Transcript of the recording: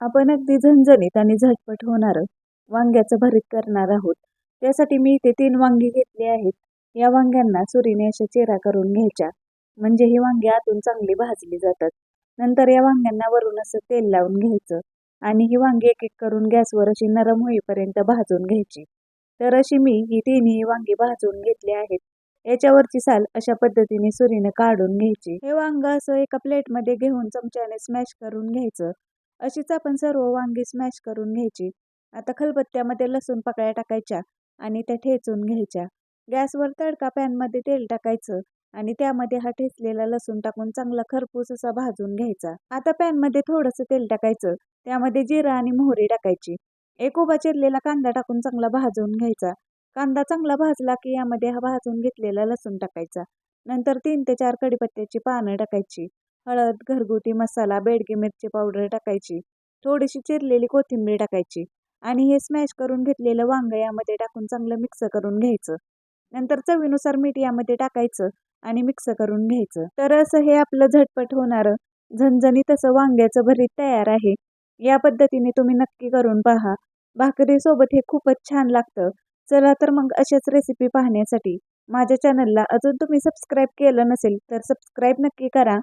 आपण अगदी झणझणीत आणि झटपट होणारं वांग्याचं भरीत करणार आहोत. त्यासाठी मी इथे 3 वांगी घेतली आहेत. या वांग्यांना सुरीने अशा चिरा करून घ्यायच्या. म्हणजे ही वांगी आतून चांगली भाजली जातात. नंतर या वांग्यांना वरून असं तेल लावून घ्यायचं आणि ही वांगी एक-एक करून गॅसवर अशी नरम होईपर्यंत भाजून घ्यायची. तर अशी मी ही तिन्ही वांगी भाजून घेतली आहेत. याच्यावरची साल अशा पद्धतीने सुरीने काढून घ्यायची. हे वांगं असं एका प्लेटमध्ये घेऊन चमच्याने स्मॅश करून घ्यायचं. अशीच आपण सर्व वांगी स्मॅश करून घ्यायची. आता खलबत्त्यामध्ये लसूण पाकळ्या टाकायच्या आणि त्या ठेचून घ्यायच्या. गॅसवर तडका पॅनमध्ये तेल टाकायचं आणि त्यामध्ये हा ठेचलेला लसूण टाकून चांगला खरपूस असा भाजून घ्यायचा. आता पॅनमध्ये थोडंसं तेल टाकायचं. त्यामध्ये जिरं आणि मोहरी टाकायची. एक उभा चिरलेला कांदा टाकून चांगला भाजून घ्यायचा. कांदा चांगला भाजला की यामध्ये हा भाजून घेतलेला लसूण टाकायचा. नंतर 3 ते 4 कढीपत्त्याची पानं टाकायची. हळद, घरगुती मसाला, बेडगी मिरची पावडर टाकायची. थोडीशी चिरलेली कोथिंबीर टाकायची आणि हे स्मॅश करून घेतलेलं वांगं यामध्ये टाकून चांगलं मिक्स करून घ्यायचं. नंतर चवीनुसार मीठ यामध्ये टाकायचं आणि मिक्स करून घ्यायचं. तर असं हे आपलं झटपट होणारं झणझणीत असं वांग्याचं भरीत तयार आहे. या पद्धतीने तुम्ही नक्की करून पहा. भाकरीसोबत हे खूपच छान लागतं. चला तर मग अशाच रेसिपी पाहण्यासाठी माझ्या चॅनलला अजून तुम्ही सबस्क्राईब केलं नसेल तर सबस्क्राईब नक्की करा.